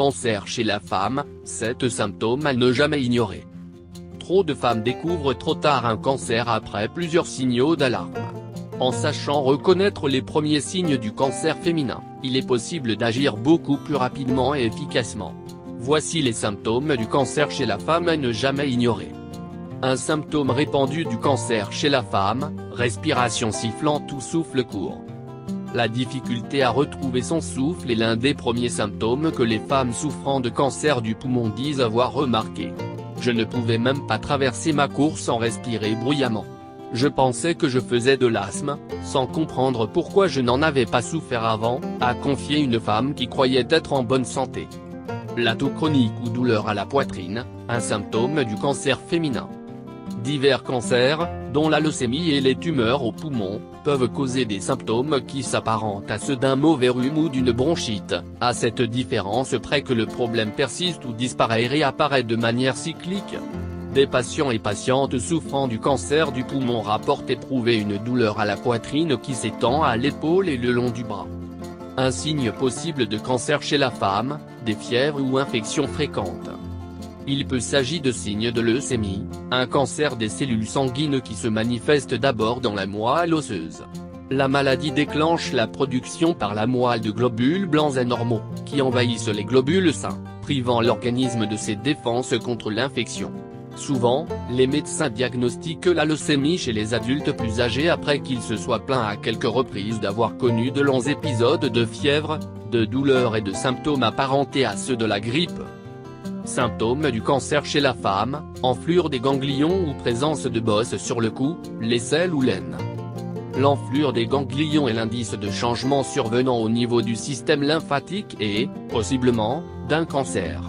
cancer chez la femme, 7 symptômes à ne jamais ignorer. Trop de femmes découvrent trop tard un cancer après plusieurs signaux d'alarme. En sachant reconnaître les premiers signes du cancer féminin, il est possible d'agir beaucoup plus rapidement et efficacement. Voici les symptômes du cancer chez la femme à ne jamais ignorer. Un symptôme répandu du cancer chez la femme, respiration sifflante ou souffle court. La difficulté à retrouver son souffle est l'un des premiers symptômes que les femmes souffrant de cancer du poumon disent avoir remarqué. Je ne pouvais même pas traverser ma cour sans respirer bruyamment. Je pensais que je faisais de l'asthme, sans comprendre pourquoi je n'en avais pas souffert avant, a confié une femme qui croyait être en bonne santé. La toux chronique ou douleur à la poitrine, un symptôme du cancer féminin. Divers cancers, dont la leucémie et les tumeurs au poumon, peuvent causer des symptômes qui s'apparentent à ceux d'un mauvais rhume ou d'une bronchite, à cette différence près que le problème persiste ou disparaît et réapparaît de manière cyclique. Des patients et patientes souffrant du cancer du poumon rapportent éprouver une douleur à la poitrine qui s'étend à l'épaule et le long du bras. Un signe possible de cancer chez la femme, des fièvres ou infections fréquentes. Il peut s'agir de signes de leucémie, un cancer des cellules sanguines qui se manifeste d'abord dans la moelle osseuse. La maladie déclenche la production par la moelle de globules blancs anormaux, qui envahissent les globules sains, privant l'organisme de ses défenses contre l'infection. Souvent, les médecins diagnostiquent la leucémie chez les adultes plus âgés après qu'ils se soient plaints à quelques reprises d'avoir connu de longs épisodes de fièvre, de douleurs et de symptômes apparentés à ceux de la grippe. Symptômes du cancer chez la femme, enflure des ganglions ou présence de bosses sur le cou, l'aisselle ou l'aine. L'enflure des ganglions est l'indice de changement survenant au niveau du système lymphatique et, possiblement, d'un cancer.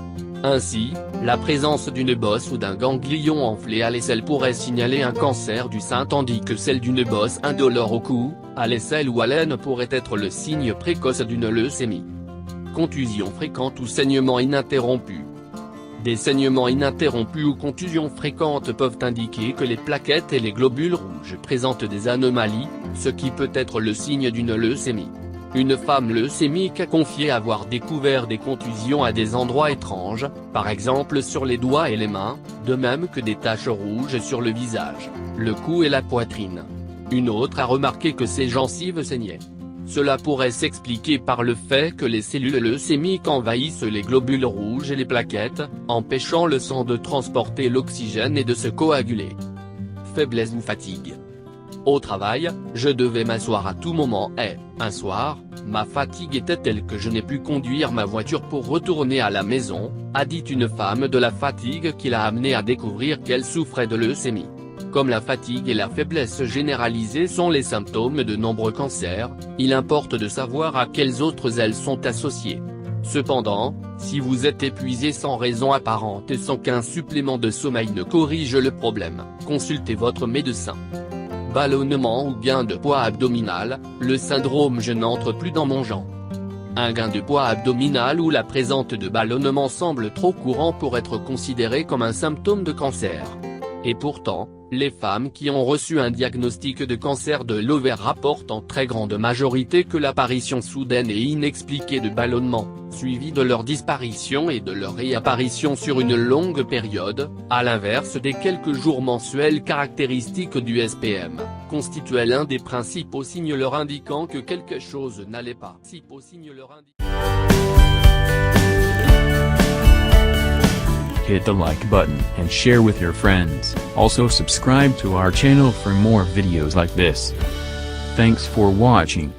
Ainsi, la présence d'une bosse ou d'un ganglion enflé à l'aisselle pourrait signaler un cancer du sein tandis que celle d'une bosse indolore au cou, à l'aisselle ou à l'aine pourrait être le signe précoce d'une leucémie. Contusion fréquente ou saignement ininterrompu. Des saignements ininterrompus ou contusions fréquentes peuvent indiquer que les plaquettes et les globules rouges présentent des anomalies, ce qui peut être le signe d'une leucémie. Une femme leucémique a confié avoir découvert des contusions à des endroits étranges, par exemple sur les doigts et les mains, de même que des taches rouges sur le visage, le cou et la poitrine. Une autre a remarqué que ses gencives saignaient. Cela pourrait s'expliquer par le fait que les cellules leucémiques envahissent les globules rouges et les plaquettes, empêchant le sang de transporter l'oxygène et de se coaguler. Faiblesse ou fatigue. Au travail, je devais m'asseoir à tout moment et, un soir, ma fatigue était telle que je n'ai pu conduire ma voiture pour retourner à la maison, a dit une femme de la fatigue qui l'a amenée à découvrir qu'elle souffrait de leucémie. Comme la fatigue et la faiblesse généralisée sont les symptômes de nombreux cancers, il importe de savoir à quelles autres elles sont associées. Cependant, si vous êtes épuisé sans raison apparente et sans qu'un supplément de sommeil ne corrige le problème, consultez votre médecin. Ballonnement ou gain de poids abdominal, le syndrome je n'entre plus dans mon genre. Un gain de poids abdominal ou la présence de ballonnement semble trop courant pour être considéré comme un symptôme de cancer. Et pourtant, les femmes qui ont reçu un diagnostic de cancer de l'ovaire rapportent en très grande majorité que l'apparition soudaine et inexpliquée de ballonnements, suivie de leur disparition et de leur réapparition sur une longue période, à l'inverse des quelques jours mensuels caractéristiques du SPM, constituait l'un des principaux signes leur indiquant que quelque chose n'allait pas. Hit the like button and share with your friends. Also subscribe to our channel for more videos like this. Thanks for watching.